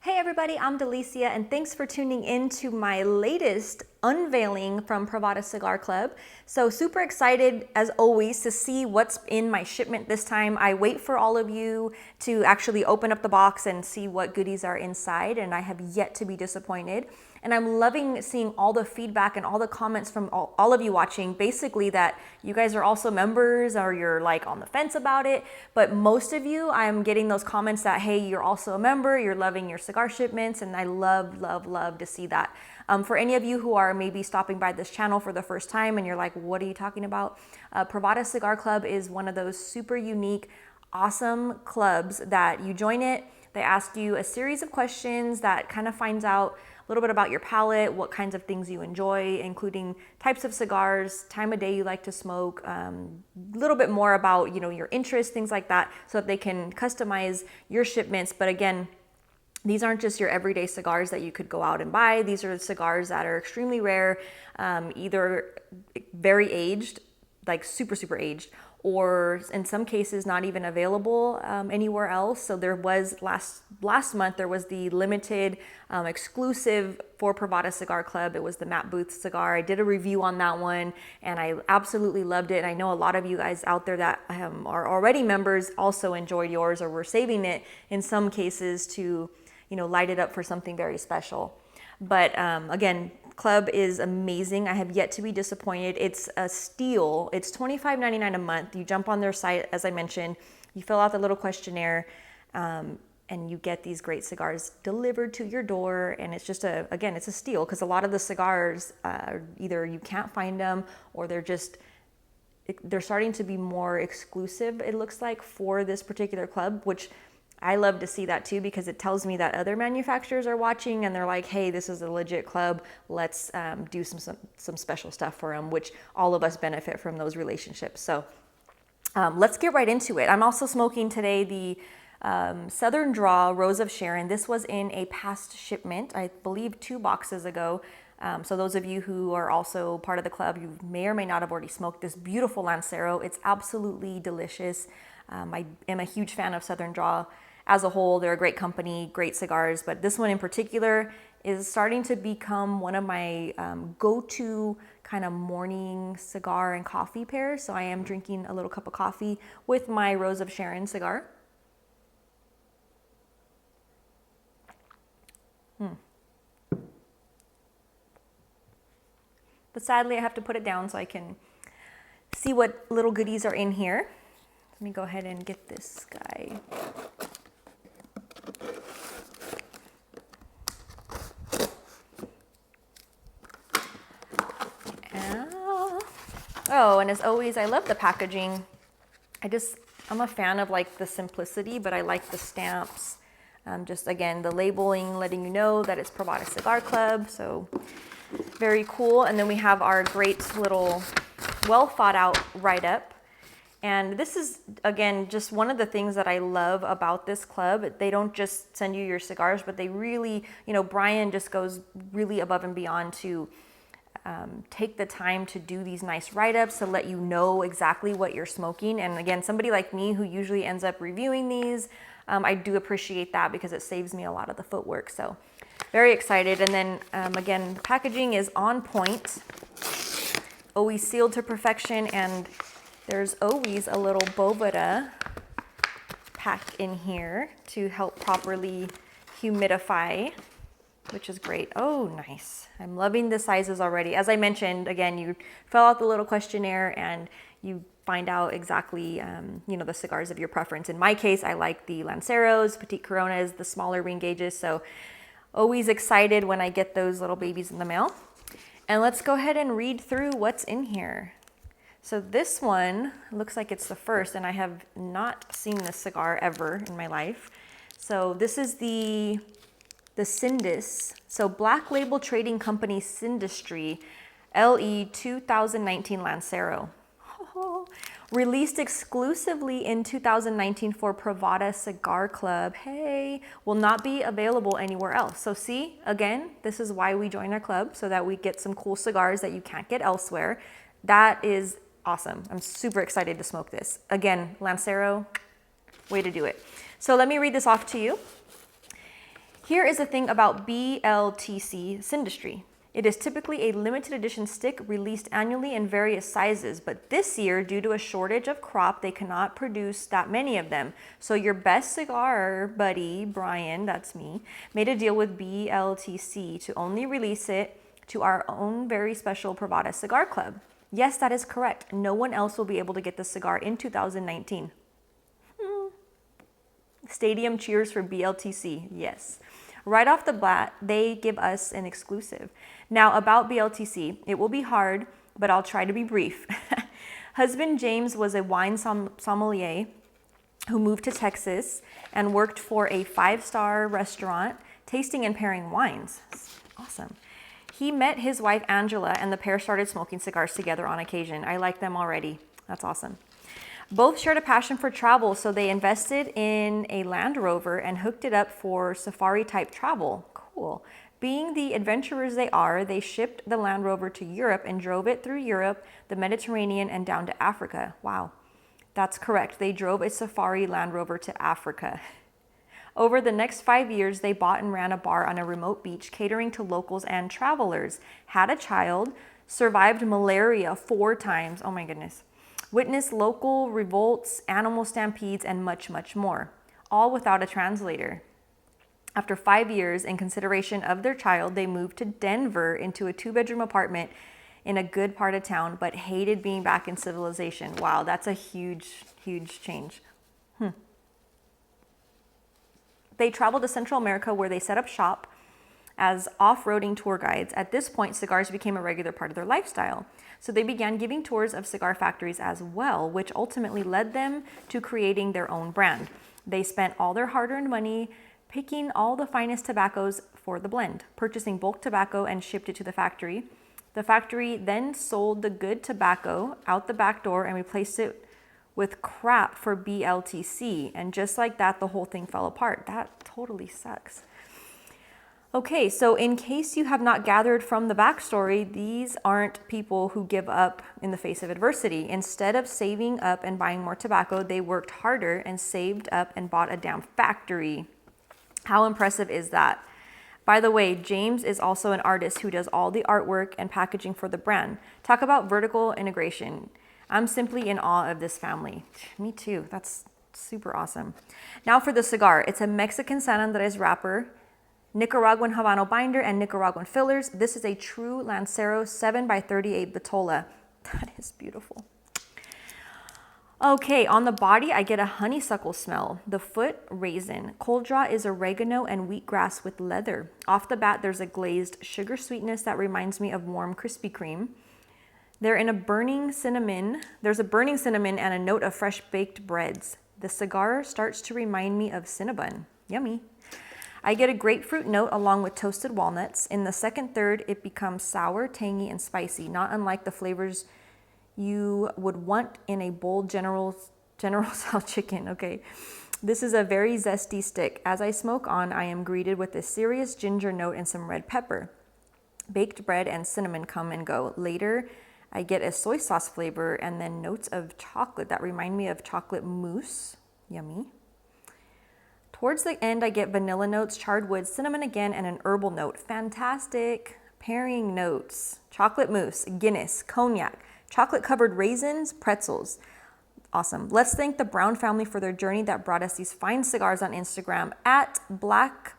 Hey everybody, I'm Delicia and thanks for tuning in to my latest unveiling from Privada Cigar Club. So super excited as always to see what's in my shipment this time. I wait for all of you to actually open up the box and see what goodies are inside, and I have yet to be disappointed. And I'm loving seeing all the feedback and all the comments from all of you watching, basically that you guys are also members or you're like on the fence about it. But most of you, I'm getting those comments that, hey, you're also a member, you're loving your cigar shipments, and I love, love, love to see that. For any of you who are maybe stopping by this channel for the first time and you're like, what are you talking about? Privada Cigar Club is one of those super unique, awesome clubs that you join it. They ask you a series of questions that kind of finds out a little bit about your palate, what kinds of things you enjoy, including types of cigars, time of day you like to smoke, a little bit more about, your interests, things like that, so that they can customize your shipments. But again, these aren't just your everyday cigars that you could go out and buy. These are cigars that are extremely rare, either very aged, like super, super aged, or in some cases not even available anywhere else. So there was last month, there was the limited exclusive for Privada Cigar Club. It was the Boothe cigar. I did a review on that one and I absolutely loved it. And I know a lot of you guys out there that are already members also enjoyed yours, or were saving it in some cases to light it up for something very special. But again, club is amazing. I have yet to be disappointed. It's a steal. It's $25.99 a month. You jump on their site, as I mentioned, you fill out the little questionnaire, and you get these great cigars delivered to your door. And it's just it's a steal, because a lot of the cigars, either you can't find them, or they're starting to be more exclusive, it looks like, for this particular club, which I love to see that too, because it tells me that other manufacturers are watching and they're like, hey, this is a legit club. Let's do some special stuff for them, which all of us benefit from those relationships. So let's get right into it. I'm also smoking today the Southern Draw Rose of Sharon. This was in a past shipment, I believe 2 boxes ago. So those of you who are also part of the club, you may or may not have already smoked this beautiful Lancero. It's absolutely delicious. I am a huge fan of Southern Draw as a whole. They're a great company, great cigars, but this one in particular is starting to become one of my go-to kind of morning cigar and coffee pairs. So I am drinking a little cup of coffee with my Rose of Sharon cigar. But sadly, I have to put it down so I can see what little goodies are in here. Let me go ahead and get this guy. Oh, and as always, I love the packaging. I'm a fan of like the simplicity, but I like the stamps. Just again, the labeling, letting you know that it's Privada Cigar Club. So very cool. And then we have our great little well thought out write-up. And this is, again, just one of the things that I love about this club. They don't just send you your cigars, but they really, Brian just goes really above and beyond to take the time to do these nice write-ups to let you know exactly what you're smoking. And again, somebody like me who usually ends up reviewing these, I do appreciate that because it saves me a lot of the footwork. So very excited. And then again, the packaging is on point, always sealed to perfection, and there's always a little Boothe pack in here to help properly humidify, which is great. Oh, nice. I'm loving the sizes already. As I mentioned, again, you fill out the little questionnaire and you find out exactly, the cigars of your preference. In my case, I like the Lanceros, Petite Coronas, the smaller ring gauges. So always excited when I get those little babies in the mail. And let's go ahead and read through what's in here. So this one looks like it's the first, and I have not seen this cigar ever in my life. So this is the Sindus. So Black Label Trading Company Sindustry LE 2019 Lancero. Released exclusively in 2019 for Privada Cigar Club. Hey, will not be available anywhere else. So see, again, this is why we join our club, so that we get some cool cigars that you can't get elsewhere. That is awesome. I'm super excited to smoke this. Again, Lancero, way to do it. So let me read this off to you. Here is the thing about BLTC Syndustry. It is typically a limited edition stick released annually in various sizes, but this year, due to a shortage of crop, they cannot produce that many of them. So your best cigar buddy, Brian, that's me, made a deal with BLTC to only release it to our own very special Privada Cigar Club. Yes, that is correct. No one else will be able to get the cigar in 2019. Stadium cheers for BLTC, yes. Right off the bat, they give us an exclusive. Now about BLTC, it will be hard, but I'll try to be brief. Husband James was a wine sommelier who moved to Texas and worked for a 5-star restaurant, tasting and pairing wines. Awesome. He met his wife Angela and the pair started smoking cigars together on occasion. I like them already. That's awesome. Both shared a passion for travel, so they invested in a Land Rover and hooked it up for safari-type travel. Cool. Being the adventurers they are, they shipped the Land Rover to Europe and drove it through Europe, the Mediterranean, and down to Africa. Wow, that's correct. They drove a safari Land Rover to Africa. Over the next 5 years, they bought and ran a bar on a remote beach, catering to locals and travelers, had a child, survived malaria 4 times. Oh my goodness. Witnessed local revolts, animal stampedes, and much, much more, all without a translator. After 5 years, in consideration of their child, they moved to Denver into a 2-bedroom apartment in a good part of town, but hated being back in civilization. Wow, that's a huge, huge change. They traveled to Central America where they set up shop as off-roading tour guides. At this point, cigars became a regular part of their lifestyle. So they began giving tours of cigar factories as well, which ultimately led them to creating their own brand. They spent all their hard-earned money picking all the finest tobaccos for the blend, purchasing bulk tobacco and shipped it to the factory. The factory then sold the good tobacco out the back door and replaced it with crap for BLTC. And just like that, the whole thing fell apart. That totally sucks. Okay, so in case you have not gathered from the backstory, these aren't people who give up in the face of adversity. Instead of saving up and buying more tobacco, they worked harder and saved up and bought a damn factory. How impressive is that? By the way, James is also an artist who does all the artwork and packaging for the brand. Talk about vertical integration. I'm simply in awe of this family. Me too, that's super awesome. Now for the cigar. It's a Mexican San Andres wrapper, Nicaraguan Habano binder, and Nicaraguan fillers. This is a true Lancero 7x38 Vitola. That is beautiful. Okay, on the body, I get a honeysuckle smell. The foot, raisin. Cold draw is oregano and wheatgrass with leather. Off the bat, there's a glazed sugar sweetness that reminds me of warm Krispy Kreme. There's a burning cinnamon and a note of fresh baked breads. The cigar starts to remind me of Cinnabon. Yummy. I get a grapefruit note along with toasted walnuts. In the second third, it becomes sour, tangy, and spicy, not unlike the flavors you would want in a bold General Tso chicken. Okay, this is a very zesty stick. As I smoke on, I am greeted with a serious ginger note and some red pepper. Baked bread and cinnamon come and go. Later, I get a soy sauce flavor and then notes of chocolate that remind me of chocolate mousse. Yummy. Towards the end, I get vanilla notes, charred wood, cinnamon again, and an herbal note. Fantastic. Pairing notes. Chocolate mousse, Guinness, cognac, chocolate-covered raisins, pretzels. Awesome. Let's thank the Brown family for their journey that brought us these fine cigars on Instagram at Black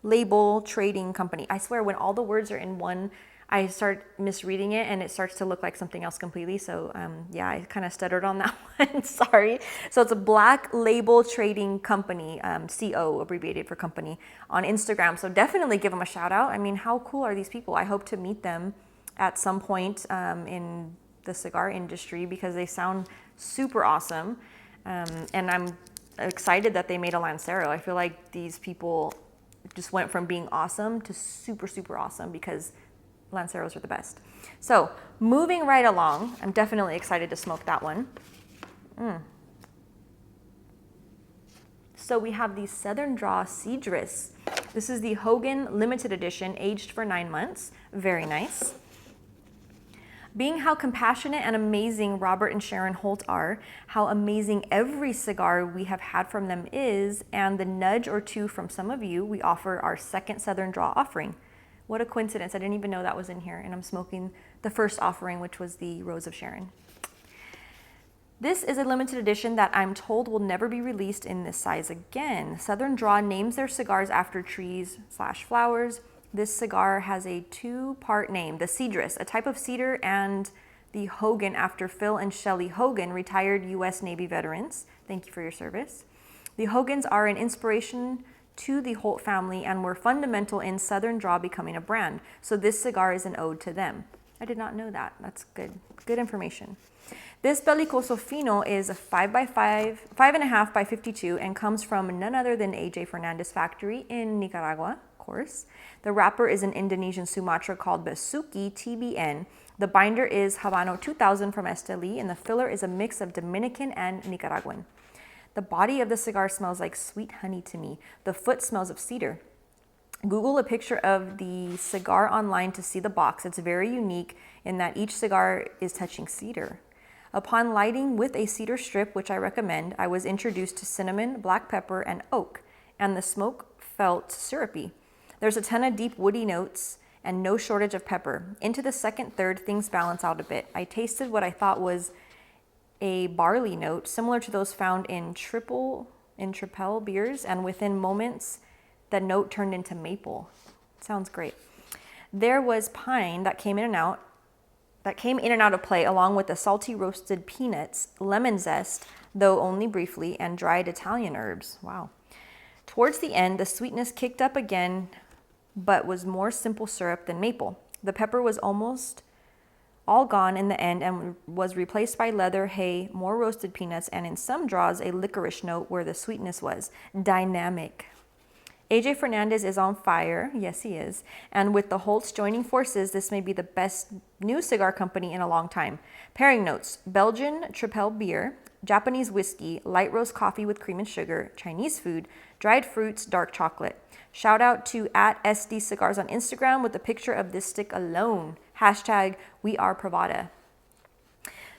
Label Trading Company. I swear, when all the words are in one, I start misreading it and it starts to look like something else completely. So yeah, I kind of stuttered on that one. Sorry. So it's a Black Label Trading Company, CO abbreviated for company, on Instagram. So definitely give them a shout out. I mean, how cool are these people? I hope to meet them at some point in the cigar industry because they sound super awesome. And I'm excited that they made a Lancero. I feel like these people just went from being awesome to super, super awesome because Lanceros are the best. So moving right along, I'm definitely excited to smoke that one. So we have the Southern Draw Cedrus. This is the Hogan limited edition, aged for 9 months. Very nice. Being how compassionate and amazing Robert and Sharon Holt are, how amazing every cigar we have had from them is, and the nudge or two from some of you, we offer our second Southern Draw offering. What a coincidence. I didn't even know that was in here, and I'm smoking the first offering, which was the Rose of Sharon. This is a limited edition that I'm told will never be released in this size again. Southern Draw names their cigars after trees/flowers. This cigar has a two-part name, the Cedrus, a type of cedar, and the Hogan after Phil and Shelley Hogan, retired U.S. Navy veterans. Thank you for your service. The Hogans are an inspiration to the Holt family and were fundamental in Southern Draw becoming a brand. So this cigar is an ode to them. I did not know that. That's good information. This Bellicoso Fino is a 5.5 by 52 and comes from none other than AJ Fernandez factory in Nicaragua, of course. The wrapper is an Indonesian Sumatra called Besuki TBN. The binder is Habano 2000 from Esteli, and the filler is a mix of Dominican and Nicaraguan. The body of the cigar smells like sweet honey to me. The foot smells of cedar. Google a picture of the cigar online to see the box. It's very unique in that each cigar is touching cedar. Upon lighting with a cedar strip, which I recommend, I was introduced to cinnamon, black pepper, and oak, and the smoke felt syrupy. There's a ton of deep woody notes and no shortage of pepper. Into the second, third, things balance out a bit. I tasted what I thought was a barley note, similar to those found in Tripel beers, and within moments, the note turned into maple. Sounds great. There was pine that came in and out of play, along with the salty roasted peanuts, lemon zest, though only briefly, and dried Italian herbs. Wow. Towards the end, the sweetness kicked up again, but was more simple syrup than maple. The pepper was almost all gone in the end and was replaced by leather, hay, more roasted peanuts, and in some draws, a licorice note where the sweetness was. Dynamic. AJ Fernandez is on fire. Yes, he is. And with the Holts joining forces, this may be the best new cigar company in a long time. Pairing notes: Belgian Tripel beer, Japanese whiskey, light roast coffee with cream and sugar, Chinese food, dried fruits, dark chocolate. Shout out to @SD Cigars on Instagram with a picture of this stick alone. Hashtag we are Privada.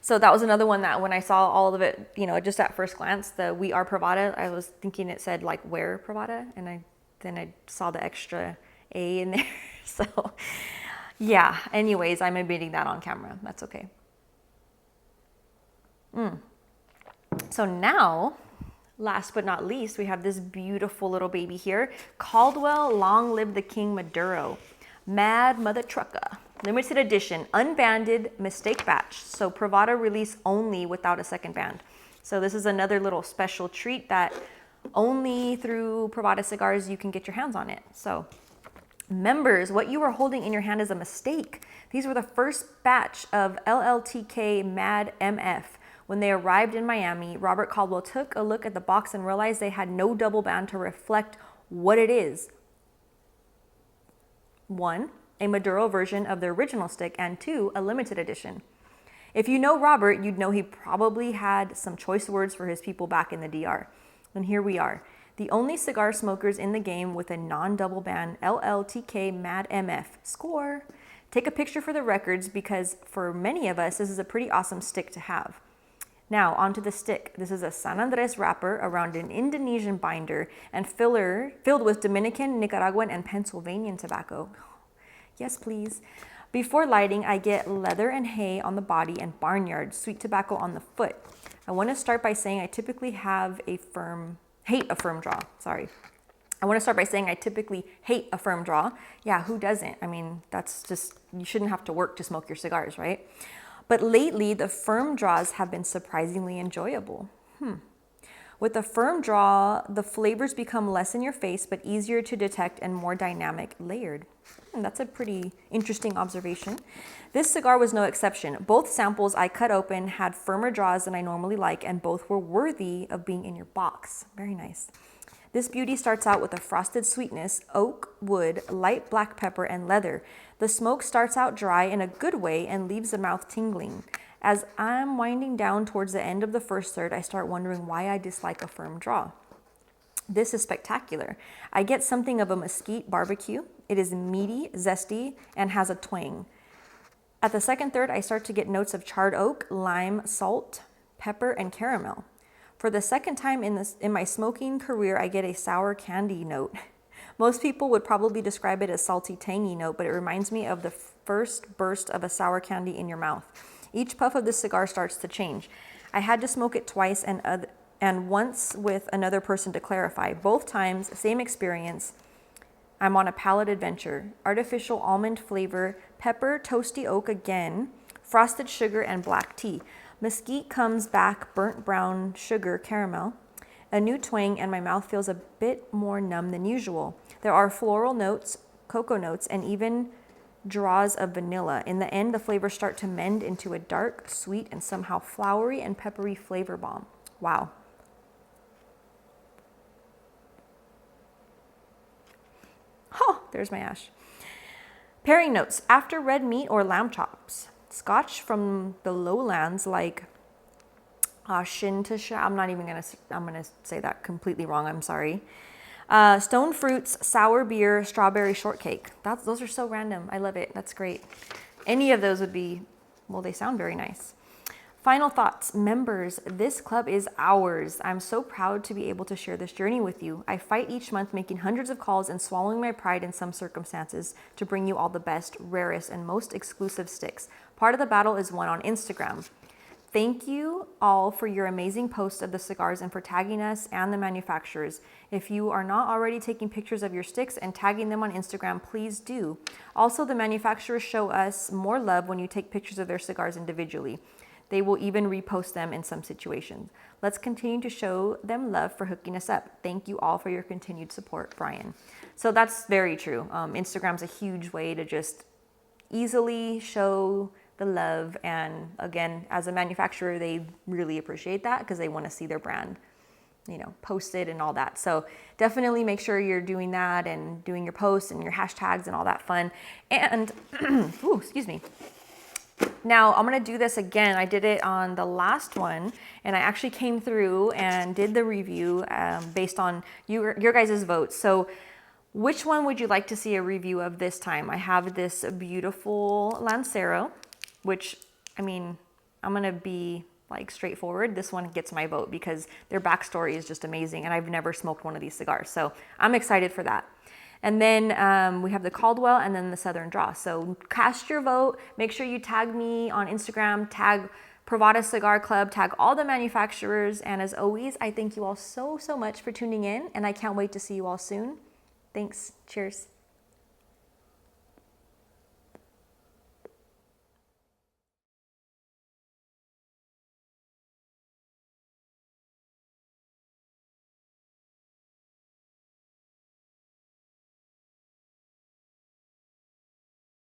So that was another one that when I saw all of it, just at first glance, the we are Privada, I was thinking it said like where Privada, and then I saw the extra A in there. So yeah, anyways, I'm admitting that on camera. That's okay. So now, last but not least, we have this beautiful little baby here. Caldwell Long Live the King Maduro. Mad Mother Trucker. Limited edition, unbanded, mistake batch. So Privada release only without a second band. So this is another little special treat that only through Privada Cigars you can get your hands on it. So members, what you are holding in your hand is a mistake. These were the first batch of LLTK Mad MF. When they arrived in Miami, Robert Caldwell took a look at the box and realized they had no double band to reflect what it is. 1, a Maduro version of the original stick, and 2, a limited edition. If you know Robert, you'd know he probably had some choice words for his people back in the DR. And here we are, the only cigar smokers in the game with a non-double band LLTK Mad MF. Score! Take a picture for the records, because for many of us, this is a pretty awesome stick to have. Now, onto the stick. This is a San Andres wrapper around an Indonesian binder and filled with Dominican, Nicaraguan, and Pennsylvanian tobacco. Yes, please. Before lighting, I get leather and hay on the body and barnyard sweet tobacco on the foot. I want to start by saying I typically hate a firm draw. Sorry. I want to start by saying I typically hate a firm draw. Yeah, who doesn't? I mean, that's just, you shouldn't have to work to smoke your cigars, right? But lately, the firm draws have been surprisingly enjoyable. With a firm draw, the flavors become less in your face, but easier to detect and more dynamic, layered. That's a pretty interesting observation. This cigar was no exception. Both samples I cut open had firmer draws than I normally like, and both were worthy of being in your box. Very nice. This beauty starts out with a frosted sweetness, oak, wood, light black pepper, and leather. The smoke starts out dry in a good way and leaves the mouth tingling. As I'm winding down towards the end of the first third, I start wondering why I dislike a firm draw. This is spectacular. I get something of a mesquite barbecue. It is meaty, zesty, and has a twang. At the second third, I start to get notes of charred oak, lime, salt, pepper, and caramel. For the second time in my smoking career, I get a sour candy note. Most people would probably describe it as salty, tangy note, but it reminds me of the first burst of a sour candy in your mouth. Each puff of the cigar starts to change. I had to smoke it twice and once with another person to clarify. Both times, same experience. I'm on a palate adventure. Artificial almond flavor, pepper, toasty oak again, frosted sugar, and black tea. Mesquite comes back, burnt brown sugar, caramel. A new twang, and my mouth feels a bit more numb than usual. There are floral notes, cocoa notes, and even draws of vanilla. In the end, the flavors start to mend into a dark, sweet, and somehow flowery and peppery flavor bomb. Wow. Oh, there's my ash. Pairing notes. After red meat or lamb chops. Scotch from the lowlands like Shintasha. I'm gonna say that completely wrong. I'm sorry. Stone fruits, sour beer, strawberry shortcake. Those are so random. I love it. That's great. Any of those would be, well, they sound very nice. Final thoughts. Members, this club is ours. I'm so proud to be able to share this journey with you. I fight each month making hundreds of calls and swallowing my pride in some circumstances to bring you all the best, rarest, and most exclusive sticks. Part of the battle is won on Instagram. Thank you all for your amazing posts of the cigars and for tagging us and the manufacturers. If you are not already taking pictures of your sticks and tagging them on Instagram, please do. Also, the manufacturers show us more love when you take pictures of their cigars individually. They will even repost them in some situations. Let's continue to show them love for hooking us up. Thank you all for your continued support, Brian. So that's very true. Instagram's a huge way to just easily show the love. And again, as a manufacturer, they really appreciate that because they want to see their brand, posted and all that. So definitely make sure you're doing that and doing your posts and your hashtags and all that fun. And, ooh, excuse me. Now I'm going to do this again. I did it on the last one and I actually came through and did the review based on your guys' votes. So which one would you like to see a review of this time? I have this beautiful Lancero, which, I'm going to be like straightforward. This one gets my vote because their backstory is just amazing and I've never smoked one of these cigars. So I'm excited for that. And then we have the Caldwell and then the Southern Draw. So cast your vote. Make sure you tag me on Instagram, tag Privada Cigar Club, tag all the manufacturers. And as always, I thank you all so much for tuning in and I can't wait to see you all soon. Thanks. Cheers.